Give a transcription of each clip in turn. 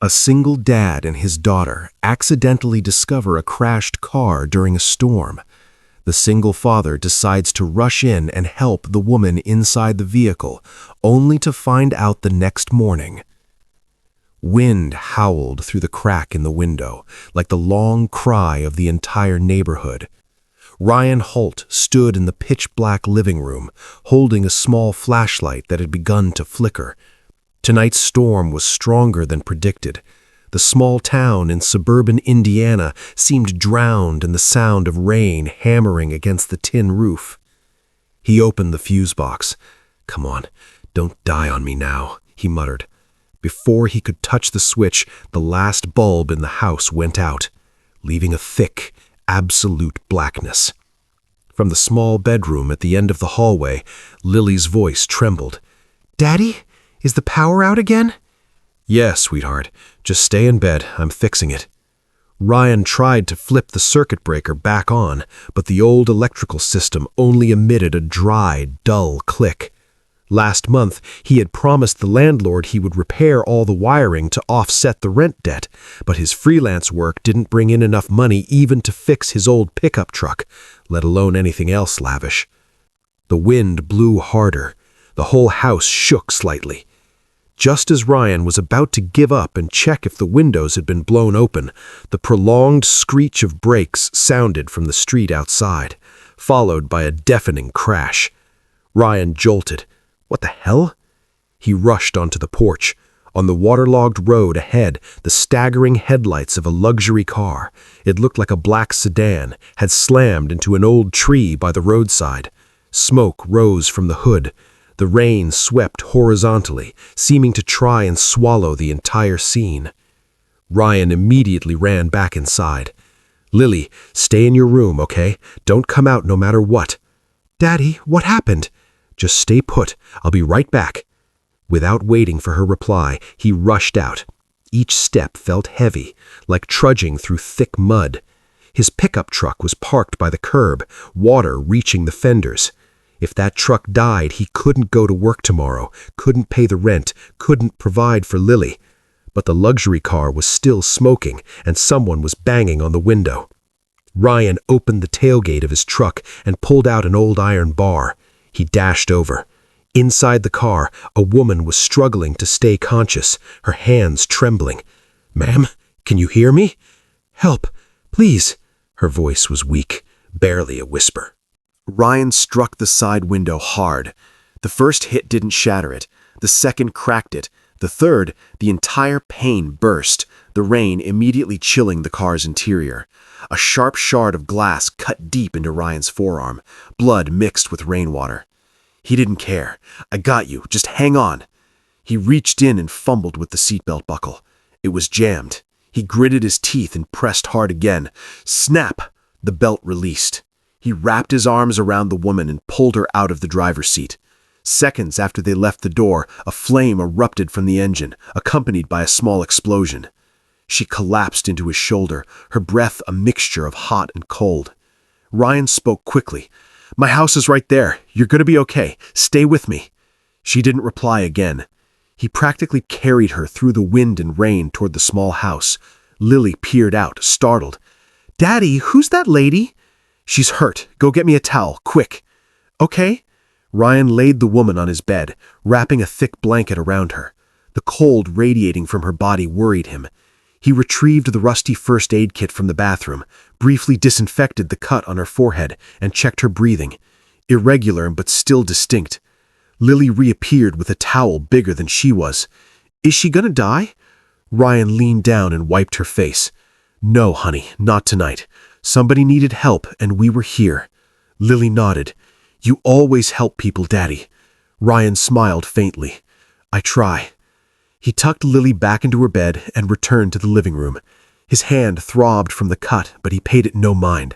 A single dad and his daughter accidentally discover a crashed car during a storm. The single father decides to rush in and help the woman inside the vehicle, only to find out the next morning. Wind howled through the crack in the window, like the long cry of the entire neighborhood. Ryan Holt stood in the pitch-black living room, holding a small flashlight that had begun to flicker. Tonight's storm was stronger than predicted. The small town in suburban Indiana seemed drowned in the sound of rain hammering against the tin roof. He opened the fuse box. "Come on, don't die on me now," he muttered. Before he could touch the switch, the last bulb in the house went out, leaving a thick, absolute blackness. From the small bedroom at the end of the hallway, Lily's voice trembled. "Daddy? Is the power out again?" "Yes, sweetheart. Just stay in bed. I'm fixing it." Ryan tried to flip the circuit breaker back on, but the old electrical system only emitted a dry, dull click. Last month, he had promised the landlord he would repair all the wiring to offset the rent debt, but his freelance work didn't bring in enough money even to fix his old pickup truck, let alone anything else lavish. The wind blew harder. The whole house shook slightly. Just as Ryan was about to give up and check if the windows had been blown open, the prolonged screech of brakes sounded from the street outside, followed by a deafening crash. Ryan jolted. What the hell? He rushed onto the porch. On the waterlogged road ahead, the staggering headlights of a luxury car, it looked like a black sedan, had slammed into an old tree by the roadside. Smoke rose from the hood. The rain swept horizontally, seeming to try and swallow the entire scene. Ryan immediately ran back inside. "Lily, stay in your room, okay? Don't come out no matter what." "Daddy, what happened?" "Just stay put. I'll be right back." Without waiting for her reply, he rushed out. Each step felt heavy, like trudging through thick mud. His pickup truck was parked by the curb, water reaching the fenders. If that truck died, he couldn't go to work tomorrow, couldn't pay the rent, couldn't provide for Lily. But the luxury car was still smoking, and someone was banging on the window. Ryan opened the tailgate of his truck and pulled out an old iron bar. He dashed over. Inside the car, a woman was struggling to stay conscious, her hands trembling. "Ma'am, can you hear me?" "Help, please." Her voice was weak, barely a whisper. Ryan struck the side window hard. The first hit didn't shatter it. The second cracked it. The third, the entire pane burst, the rain immediately chilling the car's interior. A sharp shard of glass cut deep into Ryan's forearm, blood mixed with rainwater. He didn't care. "I got you. Just hang on." He reached in and fumbled with the seatbelt buckle. It was jammed. He gritted his teeth and pressed hard again. Snap! The belt released. He wrapped his arms around the woman and pulled her out of the driver's seat. Seconds after they left the door, a flame erupted from the engine, accompanied by a small explosion. She collapsed into his shoulder, her breath a mixture of hot and cold. Ryan spoke quickly. "My house is right there. You're going to be okay. Stay with me." She didn't reply again. He practically carried her through the wind and rain toward the small house. Lily peered out, startled. "Daddy, who's that lady?" "She's hurt. Go get me a towel, quick." "Okay." Ryan laid the woman on his bed, wrapping a thick blanket around her. The cold radiating from her body worried him. He retrieved the rusty first aid kit from the bathroom, briefly disinfected the cut on her forehead, and checked her breathing. Irregular but still distinct. Lily reappeared with a towel bigger than she was. "Is she gonna die?" Ryan leaned down and wiped her face. "No, honey, not tonight. Somebody needed help, and we were here." Lily nodded. "You always help people, Daddy." Ryan smiled faintly. "I try." He tucked Lily back into her bed and returned to the living room. His hand throbbed from the cut, but he paid it no mind.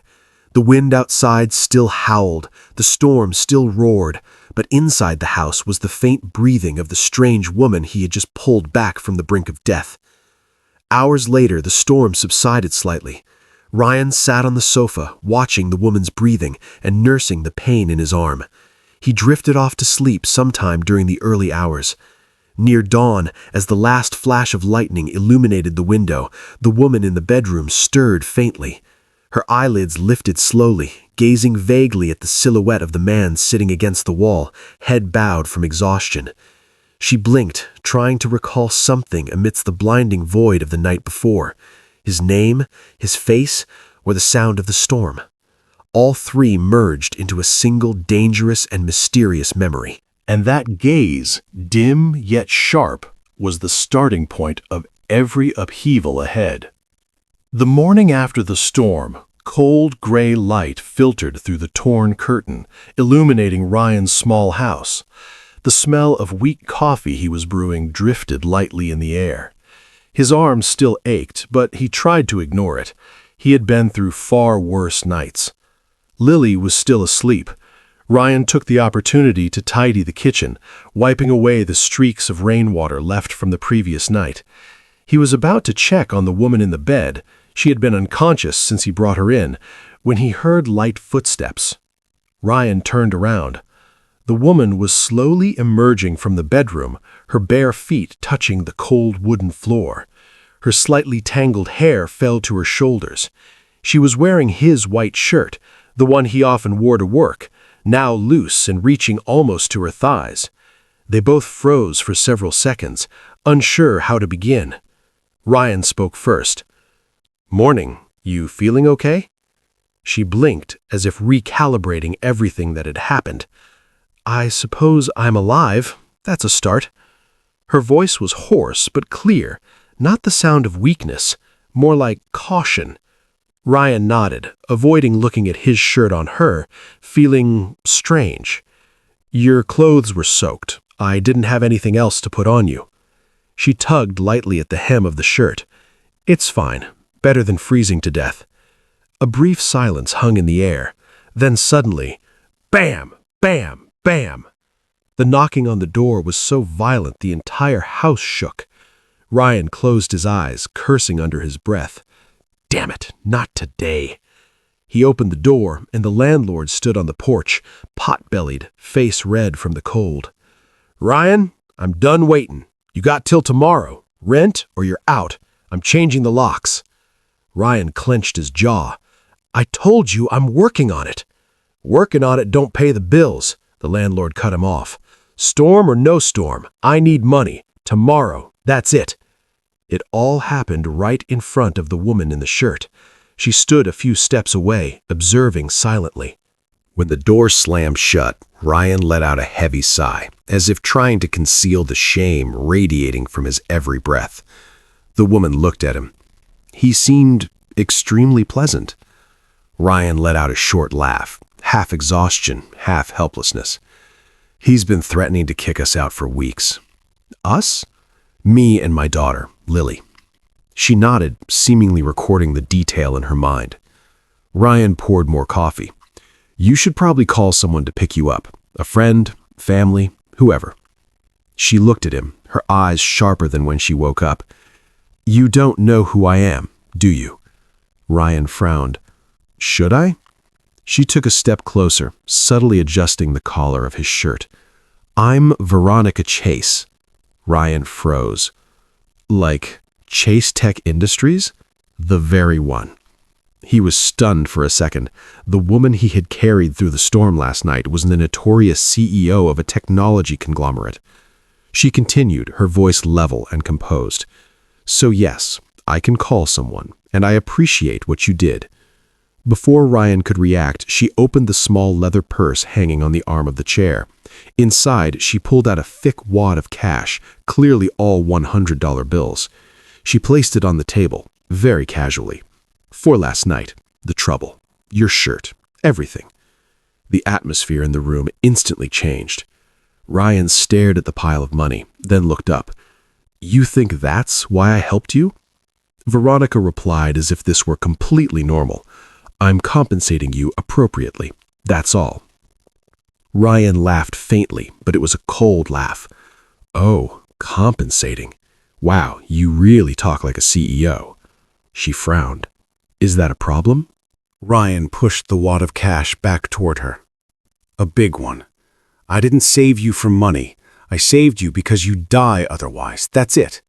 The wind outside still howled, the storm still roared, but inside the house was the faint breathing of the strange woman he had just pulled back from the brink of death. Hours later, the storm subsided slightly. Ryan sat on the sofa, watching the woman's breathing and nursing the pain in his arm. He drifted off to sleep sometime during the early hours. Near dawn, as the last flash of lightning illuminated the window, the woman in the bedroom stirred faintly. Her eyelids lifted slowly, gazing vaguely at the silhouette of the man sitting against the wall, head bowed from exhaustion. She blinked, trying to recall something amidst the blinding void of the night before. His name, his face, or the sound of the storm. All three merged into a single dangerous and mysterious memory. And that gaze, dim yet sharp, was the starting point of every upheaval ahead. The morning after the storm, cold gray light filtered through the torn curtain, illuminating Ryan's small house. The smell of weak coffee he was brewing drifted lightly in the air. His arm still ached, but he tried to ignore it. He had been through far worse nights. Lily was still asleep. Ryan took the opportunity to tidy the kitchen, wiping away the streaks of rainwater left from the previous night. He was about to check on the woman in the bed. She had been unconscious since he brought her in, when he heard light footsteps. Ryan turned around. The woman was slowly emerging from the bedroom, her bare feet touching the cold wooden floor. Her slightly tangled hair fell to her shoulders. She was wearing his white shirt, the one he often wore to work, now loose and reaching almost to her thighs. They both froze for several seconds, unsure how to begin. Ryan spoke first. "Morning. You feeling okay?" She blinked, as if recalibrating everything that had happened. "I suppose I'm alive. That's a start." Her voice was hoarse but clear, not the sound of weakness, more like caution. Ryan nodded, avoiding looking at his shirt on her, feeling strange. "Your clothes were soaked. I didn't have anything else to put on you." She tugged lightly at the hem of the shirt. "It's fine. Better than freezing to death." A brief silence hung in the air. Then suddenly, bam, bam, bam. The knocking on the door was so violent the entire house shook. Ryan closed his eyes, cursing under his breath. Damn it, not today. He opened the door, and the landlord stood on the porch, pot-bellied, face red from the cold. "Ryan, I'm done waiting. You got till tomorrow. Rent or you're out. I'm changing the locks." Ryan clenched his jaw. "I told you I'm working on it." "Working on it don't pay the bills," the landlord cut him off. "Storm or no storm, I need money. Tomorrow, that's it." It all happened right in front of the woman in the shirt. She stood a few steps away, observing silently. When the door slammed shut, Ryan let out a heavy sigh, as if trying to conceal the shame radiating from his every breath. The woman looked at him. He seemed extremely pleasant. Ryan let out a short laugh, half exhaustion, half helplessness. "He's been threatening to kick us out for weeks." "Us?" "Me and my daughter, Lily." She nodded, seemingly recording the detail in her mind. Ryan poured more coffee. "You should probably call someone to pick you up. A friend, family, whoever." She looked at him, her eyes sharper than when she woke up. "You don't know who I am, do you?" Ryan frowned. "Should I?" She took a step closer, subtly adjusting the collar of his shirt. "I'm Veronica Chase." Ryan froze. "Like Chase Tech Industries?" "The very one." He was stunned for a second. The woman he had carried through the storm last night was the notorious CEO of a technology conglomerate. She continued, her voice level and composed. "So yes, I can call someone, and I appreciate what you did." Before Ryan could react, she opened the small leather purse hanging on the arm of the chair. Inside, she pulled out a thick wad of cash, clearly all $100 bills. She placed it on the table, very casually. "For last night, the trouble, your shirt, everything." The atmosphere in the room instantly changed. Ryan stared at the pile of money, then looked up. "You think that's why I helped you?" Veronica replied as if this were completely normal. "I'm compensating you appropriately, that's all." Ryan laughed faintly, but it was a cold laugh. "Oh, compensating. Wow, you really talk like a CEO." She frowned. "Is that a problem?" Ryan pushed the wad of cash back toward her. "A big one. I didn't save you from money. I saved you because you'd die otherwise. That's it."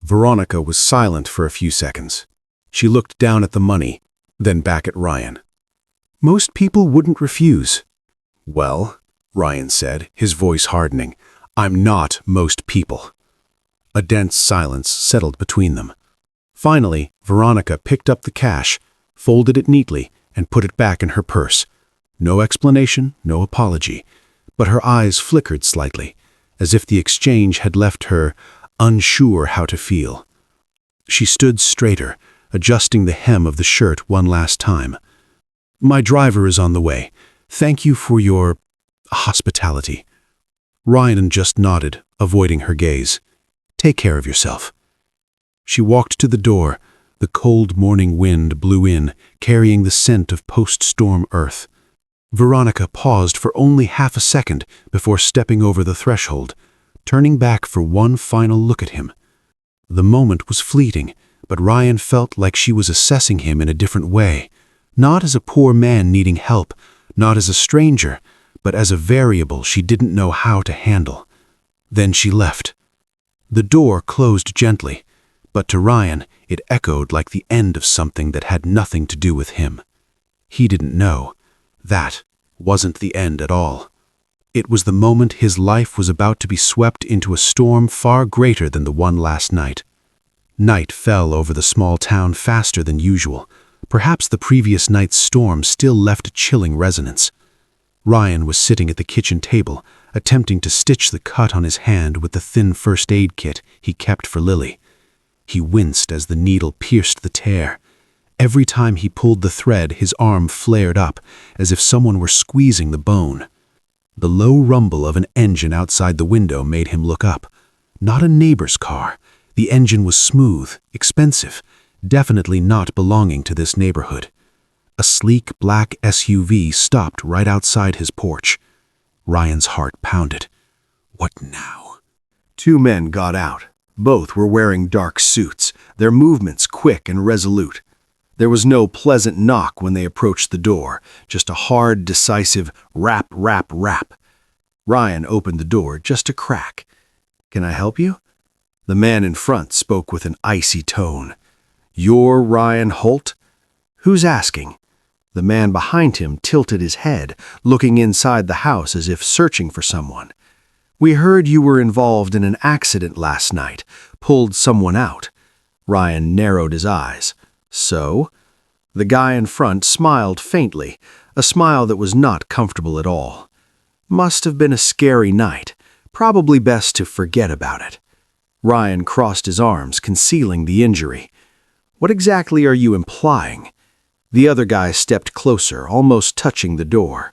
Veronica was silent for a few seconds. She looked down at the money, then back at Ryan. "Most people wouldn't refuse." "Well," Ryan said, his voice hardening, "I'm not most people." A dense silence settled between them. Finally, Veronica picked up the cash, folded it neatly, and put it back in her purse. No explanation, no apology, but her eyes flickered slightly, as if the exchange had left her unsure how to feel. She stood straighter, adjusting the hem of the shirt one last time. "My driver is on the way. Thank you for your hospitality." Ryan just nodded, avoiding her gaze. "Take care of yourself." She walked to the door. The cold morning wind blew in, carrying the scent of post-storm earth. Veronica paused for only half a second before stepping over the threshold, turning back for one final look at him. The moment was fleeting, but Ryan felt like she was assessing him in a different way, not as a poor man needing help, not as a stranger, but as a variable she didn't know how to handle. Then she left. The door closed gently, but to Ryan it echoed like the end of something that had nothing to do with him. He didn't know. That wasn't the end at all. It was the moment his life was about to be swept into a storm far greater than the one last night. Night fell over the small town faster than usual. Perhaps the previous night's storm still left a chilling resonance. Ryan was sitting at the kitchen table, attempting to stitch the cut on his hand with the thin first aid kit he kept for Lily. He winced as the needle pierced the tear. Every time he pulled the thread, his arm flared up, as if someone were squeezing the bone. The low rumble of an engine outside the window made him look up. Not a neighbor's car. The engine was smooth, expensive, definitely not belonging to this neighborhood. A sleek black SUV stopped right outside his porch. Ryan's heart pounded. What now? Two men got out. Both were wearing dark suits, their movements quick and resolute. There was no pleasant knock when they approached the door, just a hard, decisive rap, rap, rap. Ryan opened the door just a crack. "Can I help you?" The man in front spoke with an icy tone. "You're Ryan Holt?" "Who's asking?" The man behind him tilted his head, looking inside the house as if searching for someone. "We heard you were involved in an accident last night, pulled someone out." Ryan narrowed his eyes. "So?" The guy in front smiled faintly, a smile that was not comfortable at all. "Must have been a scary night. Probably best to forget about it." Ryan crossed his arms, concealing the injury. "What exactly are you implying?" The other guy stepped closer, almost touching the door.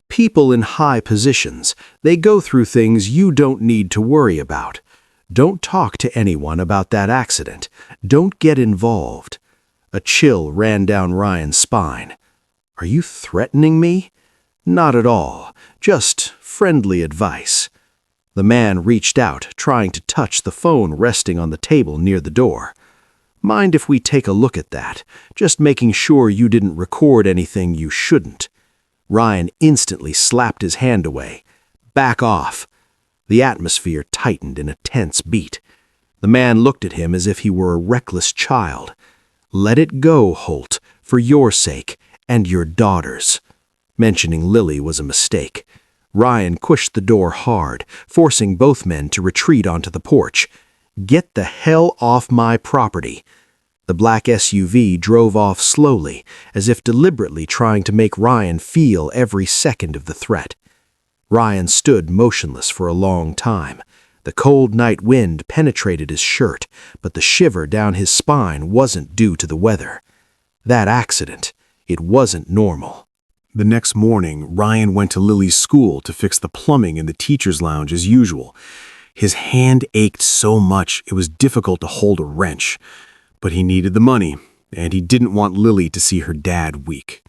"People in high positions, they go through things you don't need to worry about. Don't talk to anyone about that accident. Don't get involved." A chill ran down Ryan's spine. "Are you threatening me?" "Not at all. Just friendly advice." The man reached out, trying to touch the phone resting on the table near the door. "Mind if we take a look at that? Just making sure you didn't record anything you shouldn't." Ryan instantly slapped his hand away. "Back off." The atmosphere tightened in a tense beat. The man looked at him as if he were a reckless child. "Let it go, Holt, for your sake and your daughter's." Mentioning Lily was a mistake. Ryan pushed the door hard, forcing both men to retreat onto the porch. "Get the hell off my property." The black SUV drove off slowly, as if deliberately trying to make Ryan feel every second of the threat. Ryan stood motionless for a long time. The cold night wind penetrated his shirt, but the shiver down his spine wasn't due to the weather. That accident, it wasn't normal. The next morning, Ryan went to Lily's school to fix the plumbing in the teacher's lounge as usual. His hand ached so much it was difficult to hold a wrench. But he needed the money, and he didn't want Lily to see her dad weak.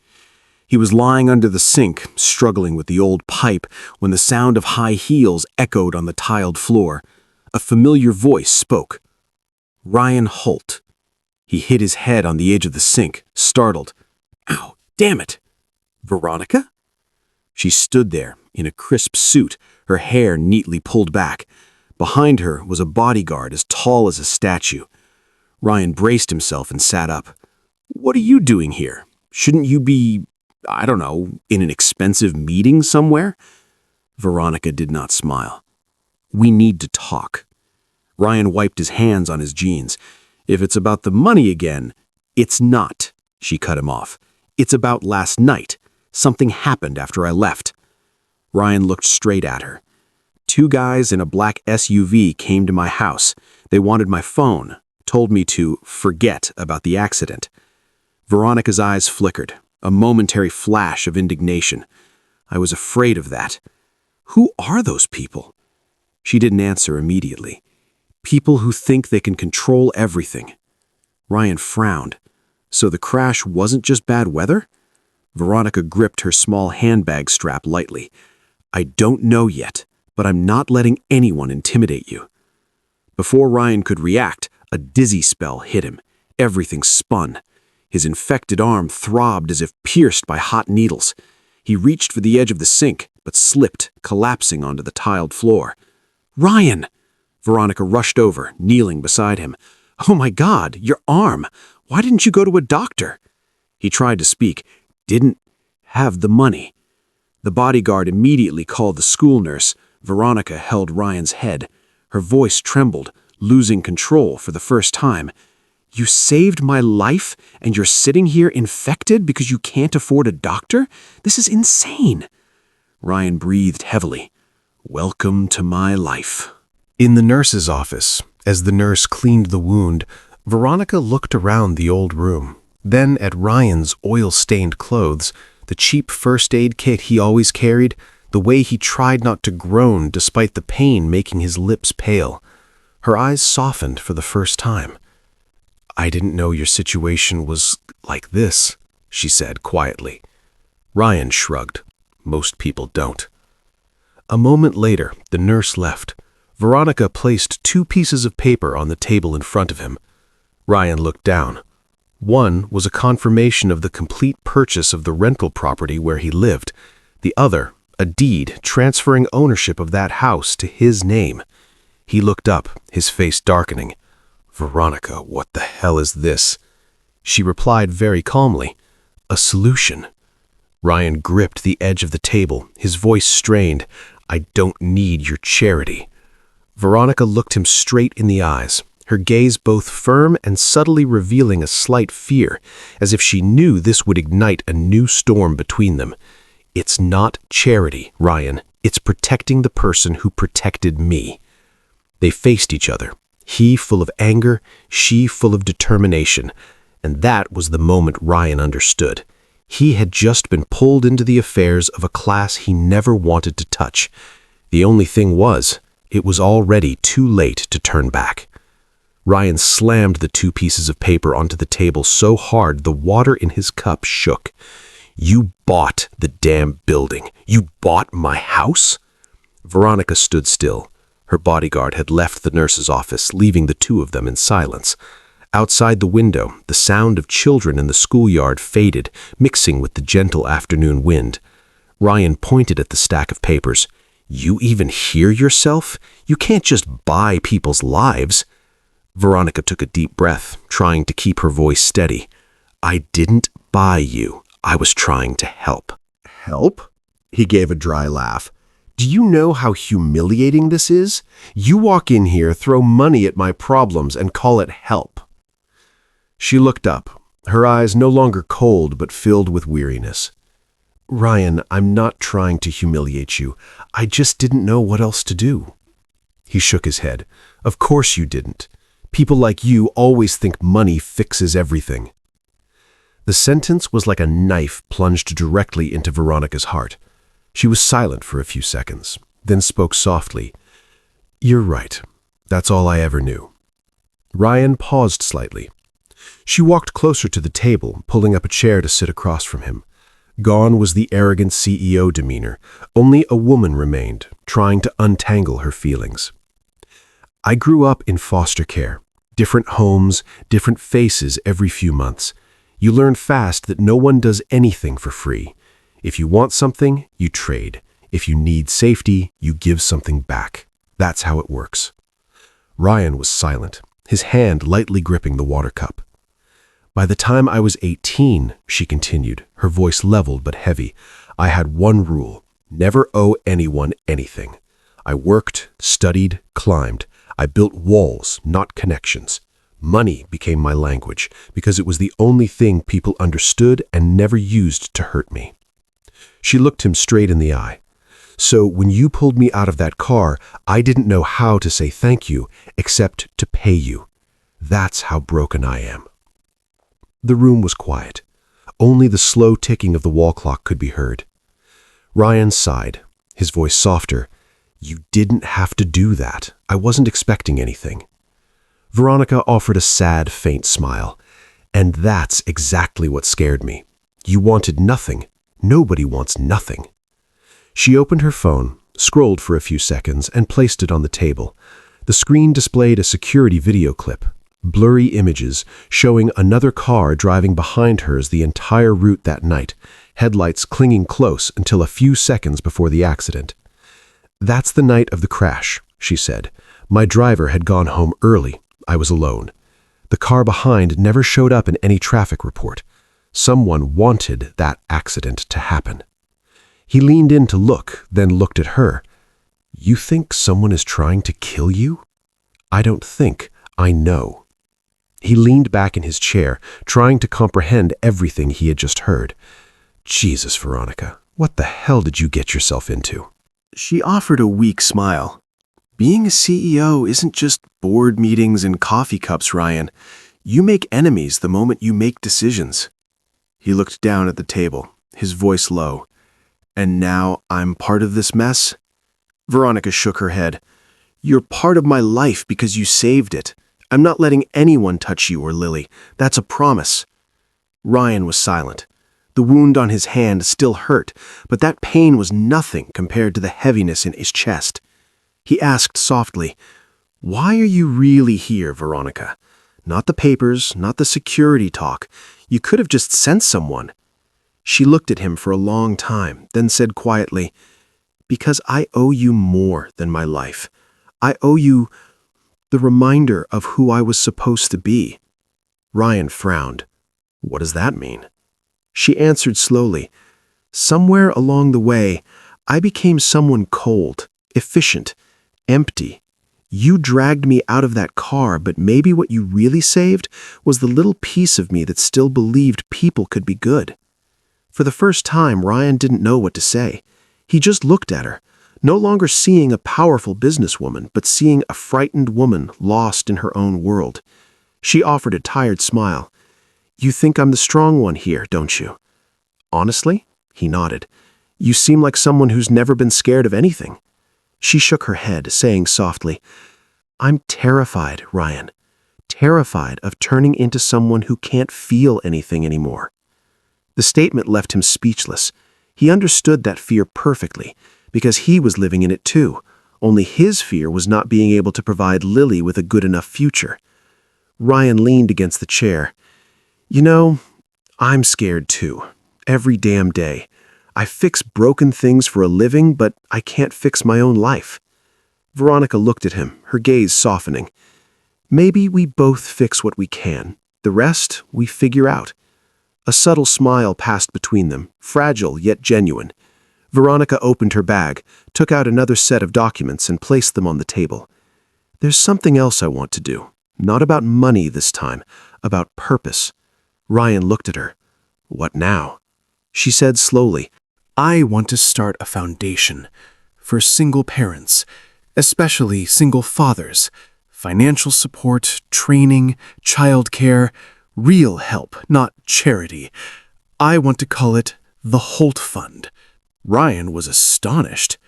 He was lying under the sink, struggling with the old pipe, when the sound of high heels echoed on the tiled floor. A familiar voice spoke. Ryan Holt. He hit his head on the edge of the sink, startled. "Ow, damn it! Veronica?" She stood there, in a crisp suit, her hair neatly pulled back. Behind her was a bodyguard as tall as a statue. Ryan braced himself and sat up. "What are you doing here? Shouldn't you be, I don't know, in an expensive meeting somewhere?" Veronica did not smile. "We need to talk." Ryan wiped his hands on his jeans. "If it's about the money again—" "It's not," she cut him off. "It's about last night. Something happened after I left." Ryan looked straight at her. "Two guys in a black SUV came to my house. They wanted my phone, told me to forget about the accident." Veronica's eyes flickered, a momentary flash of indignation. "I was afraid of that. Who are those people?" She didn't answer immediately. "People who think they can control everything." Ryan frowned. So the crash wasn't just bad weather? Veronica gripped her small handbag strap lightly. "I don't know yet, but I'm not letting anyone intimidate you." Before Ryan could react, a dizzy spell hit him. Everything spun. His infected arm throbbed as if pierced by hot needles. He reached for the edge of the sink, but slipped, collapsing onto the tiled floor. "Ryan!" Veronica rushed over, kneeling beside him. "Oh my God, your arm! Why didn't you go to a doctor?" He tried to speak. "Didn't have the money." The bodyguard immediately called the school nurse. Veronica held Ryan's head. Her voice trembled, losing control for the first time. "You saved my life, and you're sitting here infected because you can't afford a doctor? This is insane." Ryan breathed heavily. "Welcome to my life." In the nurse's office, as the nurse cleaned the wound, Veronica looked around the old room, then at Ryan's oil-stained clothes, the cheap first aid kit he always carried, the way he tried not to groan despite the pain making his lips pale. Her eyes softened for the first time. "I didn't know your situation was like this," she said quietly. Ryan shrugged. "Most people don't." A moment later, the nurse left. Veronica placed 2 pieces of paper on the table in front of him. Ryan looked down. One was a confirmation of the complete purchase of the rental property where he lived. The other, a deed transferring ownership of that house to his name. He looked up, his face darkening. "Veronica, what the hell is this?" She replied very calmly, "A solution." Ryan gripped the edge of the table, his voice strained. "I don't need your charity." Veronica looked him straight in the eyes, her gaze both firm and subtly revealing a slight fear, as if she knew this would ignite a new storm between them. "It's not charity, Ryan. It's protecting the person who protected me." They faced each other, he full of anger, she full of determination, and that was the moment Ryan understood. He had just been pulled into the affairs of a class he never wanted to touch. The only thing was, it was already too late to turn back. Ryan slammed the 2 pieces of paper onto the table so hard the water in his cup shook. "You bought the damn building. You bought my house?" Veronica stood still. Her bodyguard had left the nurse's office, leaving the 2 of them in silence. Outside the window, the sound of children in the schoolyard faded, mixing with the gentle afternoon wind. Ryan pointed at the stack of papers. "You even hear yourself? You can't just buy people's lives." Veronica took a deep breath, trying to keep her voice steady. "I didn't buy you. I was trying to help." "Help?" He gave a dry laugh. "Do you know how humiliating this is? You walk in here, throw money at my problems, and call it help." She looked up, her eyes no longer cold but filled with weariness. "Ryan, I'm not trying to humiliate you. I just didn't know what else to do." He shook his head. "Of course you didn't. People like you always think money fixes everything." The sentence was like a knife plunged directly into Veronica's heart. She was silent for a few seconds, then spoke softly. "You're right. That's all I ever knew." Ryan paused slightly. She walked closer to the table, pulling up a chair to sit across from him. Gone was the arrogant CEO demeanor. Only a woman remained, trying to untangle her feelings. "I grew up in foster care. Different homes, different faces every few months. You learn fast that no one does anything for free. If you want something, you trade. If you need safety, you give something back. That's how it works. Ryan was silent, his hand lightly gripping the water cup. By the time I was 18, she continued, her voice leveled but heavy, I had one rule: never owe anyone anything. I worked, studied, climbed. I built walls, not connections. Money became my language because it was the only thing people understood and never used to hurt me. She looked him straight in the eye. So when you pulled me out of that car, I didn't know how to say thank you except to pay you. That's how broken I am. The room was quiet. Only the slow ticking of the wall clock could be heard. Ryan sighed, his voice softer. You didn't have to do that. I wasn't expecting anything. Veronica offered a sad, faint smile. And that's exactly what scared me. You wanted nothing. Nobody wants nothing. She opened her phone, scrolled for a few seconds, and placed it on the table. The screen displayed a security video clip, blurry images showing another car driving behind hers the entire route that night, headlights clinging close until a few seconds before the accident. That's the night of the crash, she said. My driver had gone home early. I was alone. The car behind never showed up in any traffic report. Someone wanted that accident to happen. He leaned in to look, then looked at her. You think someone is trying to kill you? I don't think, I know. He leaned back in his chair, trying to comprehend everything he had just heard. Jesus, Veronica, what the hell did you get yourself into? She offered a weak smile. Being a CEO isn't just board meetings and coffee cups, Ryan. You make enemies the moment you make decisions. He looked down at the table, his voice low. And now I'm part of this mess? Veronica shook her head. You're part of my life because you saved it. I'm not letting anyone touch you or Lily. That's a promise. Ryan was silent. The wound on his hand still hurt, but that pain was nothing compared to the heaviness in his chest. He asked softly, Why are you really here, Veronica? Not the papers, not the security talk. You could have just sent someone. She looked at him for a long time, then said quietly, Because I owe you more than my life. I owe you the reminder of who I was supposed to be. Ryan frowned. What does that mean? She answered slowly, Somewhere along the way, I became someone cold, efficient, empty. You dragged me out of that car, but maybe what you really saved was the little piece of me that still believed people could be good. For the first time, Ryan didn't know what to say. He just looked at her, no longer seeing a powerful businesswoman, but seeing a frightened woman lost in her own world. She offered a tired smile. You think I'm the strong one here, don't you? Honestly? He nodded. You seem like someone who's never been scared of anything. She shook her head, saying softly, I'm terrified, Ryan. Terrified of turning into someone who can't feel anything anymore. The statement left him speechless. He understood that fear perfectly, because he was living in it too. Only his fear was not being able to provide Lily with a good enough future. Ryan leaned against the chair. You know, I'm scared too. Every damn day. I fix broken things for a living, but I can't fix my own life. Veronica looked at him, her gaze softening. Maybe we both fix what we can. The rest, we figure out. A subtle smile passed between them, fragile yet genuine. Veronica opened her bag, took out another set of documents, and placed them on the table. There's something else I want to do. Not about money this time, about purpose. Ryan looked at her. What now? She said slowly, I want to start a foundation for single parents, especially single fathers. Financial support, training, childcare, real help, not charity. I want to call it the Holt Fund. Ryan was astonished.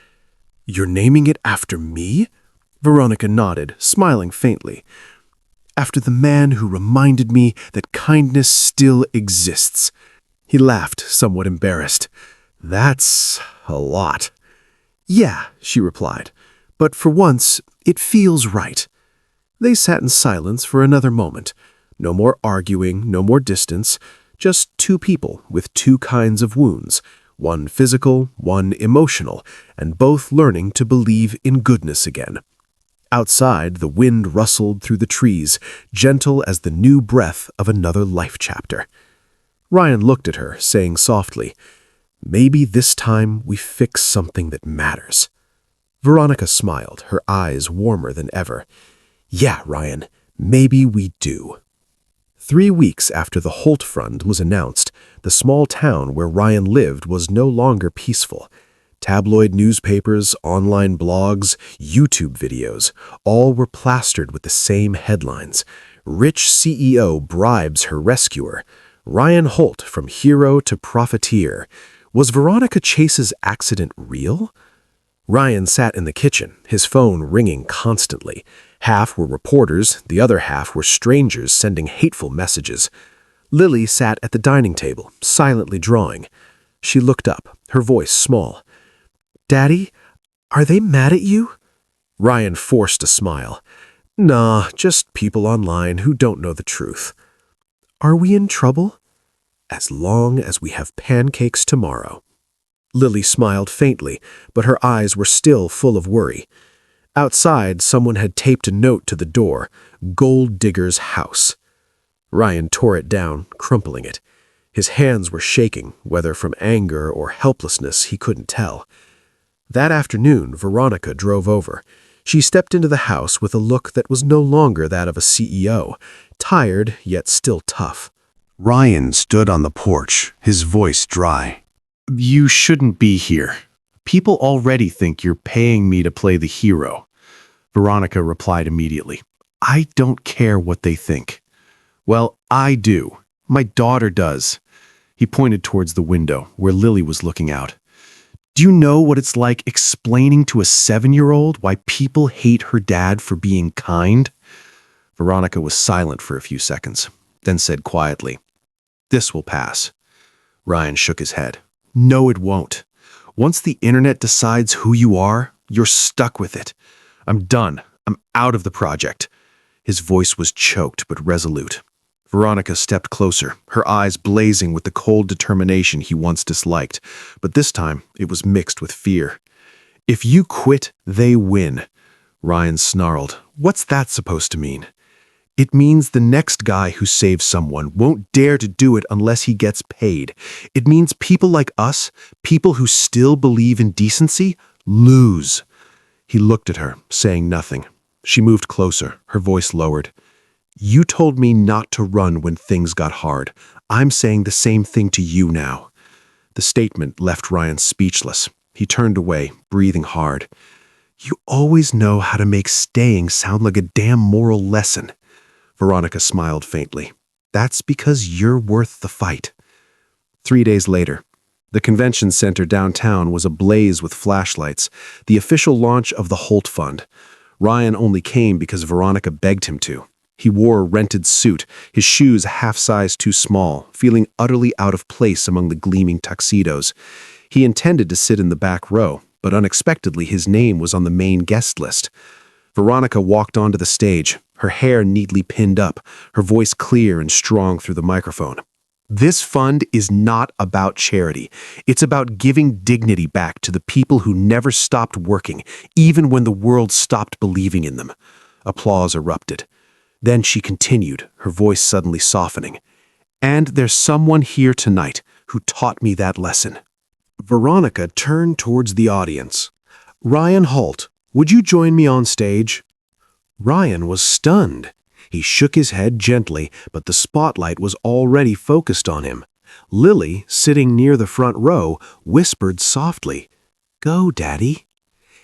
You're naming it after me? Veronica nodded, smiling faintly. After the man who reminded me that kindness still exists. He laughed, somewhat embarrassed. That's a lot. Yeah, she replied, but for once, it feels right. They sat in silence for another moment. No more arguing, no more distance, just two people with two kinds of wounds, one physical, one emotional, and both learning to believe in goodness again. Outside, the wind rustled through the trees, gentle as the new breath of another life chapter. Ryan looked at her, saying softly, "Maybe this time we fix something that matters." Veronica smiled, her eyes warmer than ever. "Yeah, Ryan, maybe we do." 3 weeks after the Holt Fund was announced, the small town where Ryan lived was no longer peaceful. Tabloid newspapers, online blogs, YouTube videos, all were plastered with the same headlines. Rich CEO bribes her rescuer. Ryan Holt from hero to profiteer. Was Veronica Chase's accident real? Ryan sat in the kitchen, his phone ringing constantly. Half were reporters, the other half were strangers sending hateful messages. Lily sat at the dining table, silently drawing. She looked up, her voice small. "Daddy, are they mad at you?" Ryan forced a smile. "Nah, just people online who don't know the truth." "Are we in trouble?" "As long as we have pancakes tomorrow." Lily smiled faintly, but her eyes were still full of worry. Outside, someone had taped a note to the door, "Gold Digger's House." Ryan tore it down, crumpling it. His hands were shaking, whether from anger or helplessness he couldn't tell. That afternoon, Veronica drove over. She stepped into the house with a look that was no longer that of a CEO, tired yet still tough. Ryan stood on the porch, his voice dry. "You shouldn't be here. People already think you're paying me to play the hero." Veronica replied immediately, "I don't care what they think." "Well, I do. My daughter does." He pointed towards the window, where Lily was looking out. "Do you know what it's like explaining to a 7-year-old why people hate her dad for being kind?" Veronica was silent for a few seconds, then said quietly, "This will pass." Ryan shook his head. "No, it won't. Once the internet decides who you are, you're stuck with it. I'm done. I'm out of the project." His voice was choked but resolute. Veronica stepped closer, her eyes blazing with the cold determination he once disliked, but this time it was mixed with fear. "If you quit, they win." Ryan snarled. "What's that supposed to mean?" "It means the next guy who saves someone won't dare to do it unless he gets paid. It means people like us, people who still believe in decency, lose." He looked at her, saying nothing. She moved closer, her voice lowered. "You told me not to run when things got hard. I'm saying the same thing to you now." The statement left Ryan speechless. He turned away, breathing hard. "You always know how to make staying sound like a damn moral lesson." Veronica smiled faintly. "That's because you're worth the fight." 3 days later, the convention center downtown was ablaze with flashlights, the official launch of the Holt Fund. Ryan only came because Veronica begged him to. He wore a rented suit, his shoes a half-size too small, feeling utterly out of place among the gleaming tuxedos. He intended to sit in the back row, but unexpectedly his name was on the main guest list. Veronica walked onto the stage, her hair neatly pinned up, her voice clear and strong through the microphone. "This fund is not about charity. It's about giving dignity back to the people who never stopped working, even when the world stopped believing in them." Applause erupted. Then she continued, her voice suddenly softening. "And there's someone here tonight who taught me that lesson." Veronica turned towards the audience. "Ryan Holt, would you join me on stage?" Ryan was stunned. He shook his head gently, but the spotlight was already focused on him. Lily, sitting near the front row, whispered softly, "Go, Daddy."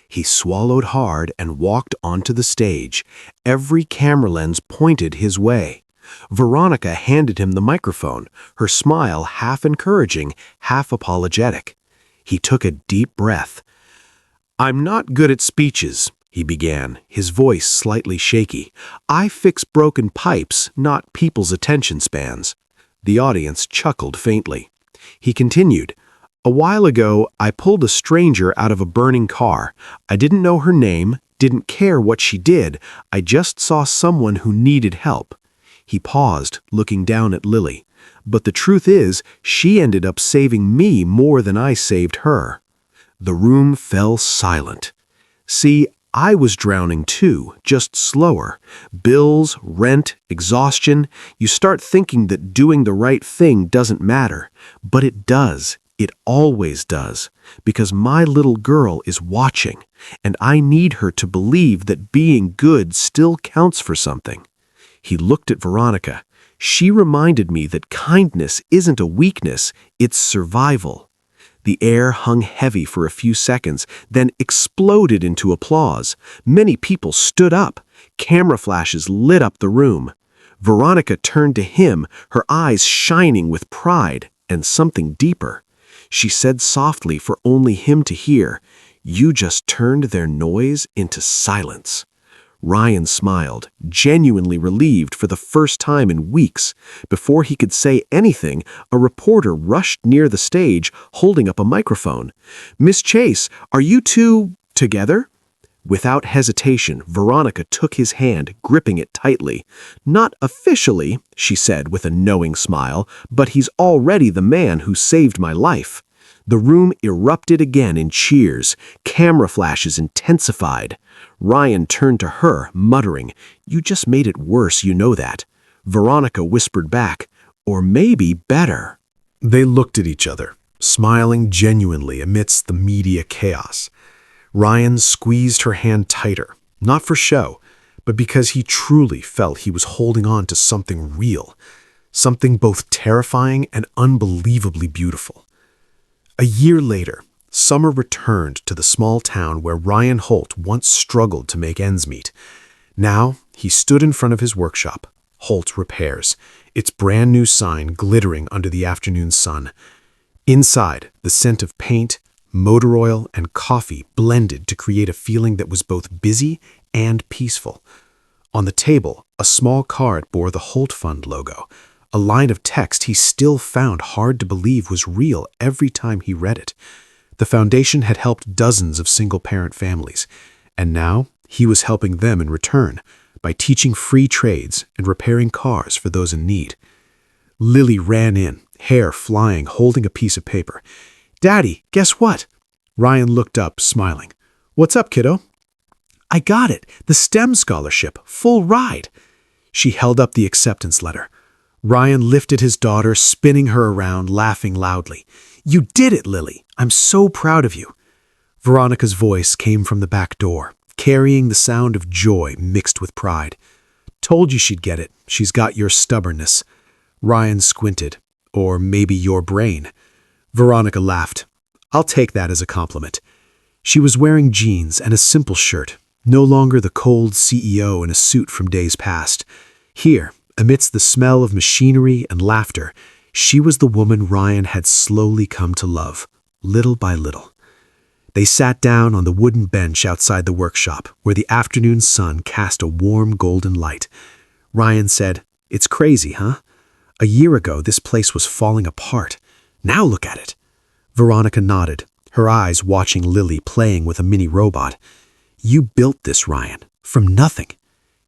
He swallowed hard and walked onto the stage. Every camera lens pointed his way. Veronica handed him the microphone, her smile half encouraging, half apologetic. He took a deep breath. "I'm not good at speeches," he began, his voice slightly shaky. "I fix broken pipes, not people's attention spans." The audience chuckled faintly. He continued, "A while ago, I pulled a stranger out of a burning car. I didn't know her name, didn't care what she did. I just saw someone who needed help." He paused, looking down at Lily. But the truth is, she ended up saving me more than I saved her. The room fell silent. See, I was drowning too, just slower. Bills, rent, exhaustion. You start thinking that doing the right thing doesn't matter. But it does. It always does. Because my little girl is watching, and I need her to believe that being good still counts for something. He looked at Veronica. She reminded me that kindness isn't a weakness, it's survival. The air hung heavy for a few seconds, then exploded into applause. Many people stood up. Camera flashes lit up the room. Veronica turned to him, her eyes shining with pride and something deeper. She said softly for only him to hear, "You just turned their noise into silence." Ryan smiled, genuinely relieved for the first time in weeks. Before he could say anything, a reporter rushed near the stage, holding up a microphone. "Miss Chase, are you two together?" Without hesitation, Veronica took his hand, gripping it tightly. "Not officially," she said with a knowing smile, "but he's already the man who saved my life." The room erupted again in cheers. Camera flashes intensified. Ryan turned to her, muttering, "You just made it worse, you know that." Veronica whispered back, "Or maybe better." They looked at each other, smiling genuinely amidst the media chaos. Ryan squeezed her hand tighter, not for show, but because he truly felt he was holding on to something real, something both terrifying and unbelievably beautiful. A year later, Summer returned to the small town where Ryan Holt once struggled to make ends meet. Now, he stood in front of his workshop, Holt Repairs, its brand new sign glittering under the afternoon sun. Inside, the scent of paint, motor oil, and coffee blended to create a feeling that was both busy and peaceful. On the table, a small card bore the Holt Fund logo, a line of text he still found hard to believe was real every time he read it. The foundation had helped dozens of single-parent families, and now he was helping them in return by teaching free trades and repairing cars for those in need. Lily ran in, hair flying, holding a piece of paper. "Daddy, guess what?" Ryan looked up, smiling. "What's up, kiddo?" "I got it, the STEM scholarship, full ride." She held up the acceptance letter. Ryan lifted his daughter, spinning her around, laughing loudly. "You did it, Lily. I'm so proud of you." Veronica's voice came from the back door, carrying the sound of joy mixed with pride. "Told you she'd get it. She's got your stubbornness." Ryan squinted. "Or maybe your brain." Veronica laughed. "I'll take that as a compliment." She was wearing jeans and a simple shirt, no longer the cold CEO in a suit from days past. Here, amidst the smell of machinery and laughter, she was the woman Ryan had slowly come to love, little by little. They sat down on the wooden bench outside the workshop, where the afternoon sun cast a warm golden light. Ryan said, "It's crazy, huh? A year ago, this place was falling apart. Now look at it." Veronica nodded, her eyes watching Lily playing with a mini robot. "You built this, Ryan, from nothing."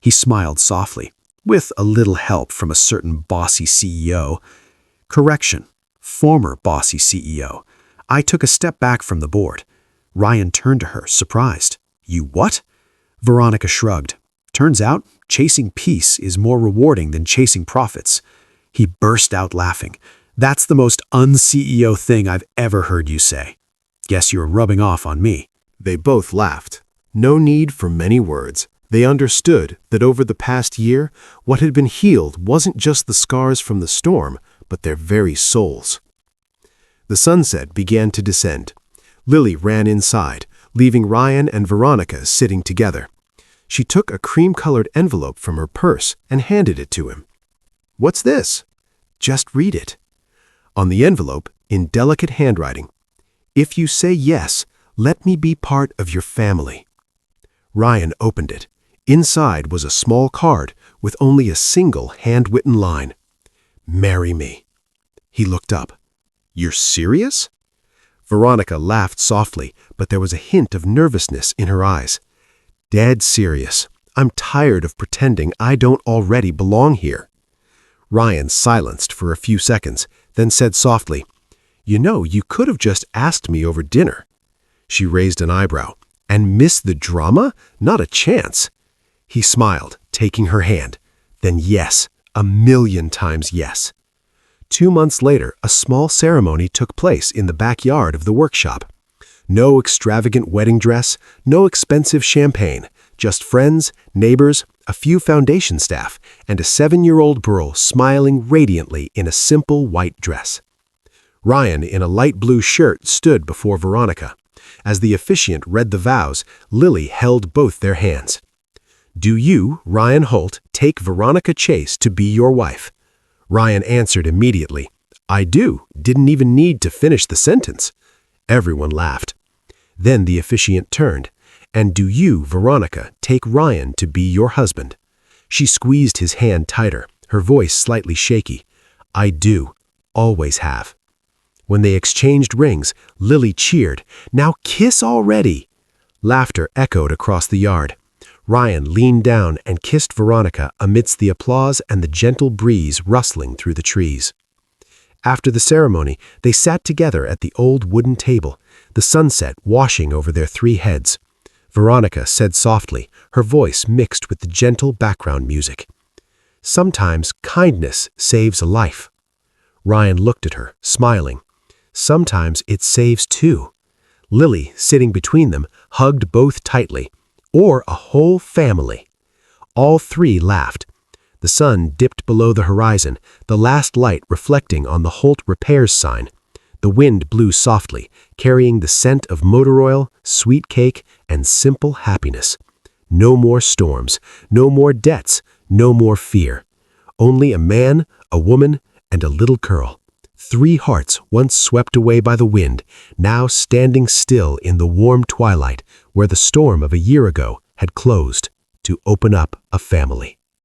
He smiled softly, with a little help from a certain bossy CEO. Correction, former bossy CEO. I took a step back from the board. Ryan turned to her, surprised. "You what?" Veronica shrugged. "Turns out, chasing peace is more rewarding than chasing profits." He burst out laughing. "That's the most un-CEO thing I've ever heard you say. Guess you're rubbing off on me." They both laughed. No need for many words. They understood that over the past year, what had been healed wasn't just the scars from the storm, but their very souls. The sunset began to descend. Lily ran inside, leaving Ryan and Veronica sitting together. She took a cream-colored envelope from her purse and handed it to him. "What's this?" "Just read it." On the envelope, in delicate handwriting, "If you say yes, let me be part of your family." Ryan opened it. Inside was a small card with only a single hand-written line. "Marry me." He looked up. "You're serious?" Veronica laughed softly, but there was a hint of nervousness in her eyes. "Dead serious. I'm tired of pretending I don't already belong here." Ryan silenced for a few seconds, then said softly, "You know, you could have just asked me over dinner." She raised an eyebrow. "And miss the drama? Not a chance." He smiled, taking her hand. Then yes, 1,000,000 times yes. 2 months later, a small ceremony took place in the backyard of the workshop. No extravagant wedding dress, no expensive champagne, just friends, neighbors, a few foundation staff, and a 7-year-old girl smiling radiantly in a simple white dress. Ryan, in a light blue shirt, stood before Veronica. As the officiant read the vows, Lily held both their hands. "Do you, Ryan Holt, take Veronica Chase to be your wife?" Ryan answered immediately, "I do. Didn't even need to finish the sentence." Everyone laughed. Then the officiant turned. "And do you, Veronica, take Ryan to be your husband?" She squeezed his hand tighter, her voice slightly shaky. "I do. Always have." When they exchanged rings, Lily cheered, "Now kiss already!" Laughter echoed across the yard. Ryan leaned down and kissed Veronica amidst the applause and the gentle breeze rustling through the trees. After the ceremony, they sat together at the old wooden table, the sunset washing over their 3 heads. Veronica said softly, her voice mixed with the gentle background music, "Sometimes kindness saves a life." Ryan looked at her, smiling. "Sometimes it saves 2. Lily, sitting between them, hugged both tightly. "Or a whole family." All 3 laughed. The sun dipped below the horizon, the last light reflecting on the Holt Repairs sign. The wind blew softly, carrying the scent of motor oil, sweet cake, and simple happiness. No more storms, no more debts, no more fear. Only a man, a woman, and a little girl. 3 hearts once swept away by the wind, now standing still in the warm twilight where the storm of a year ago had closed to open up a family.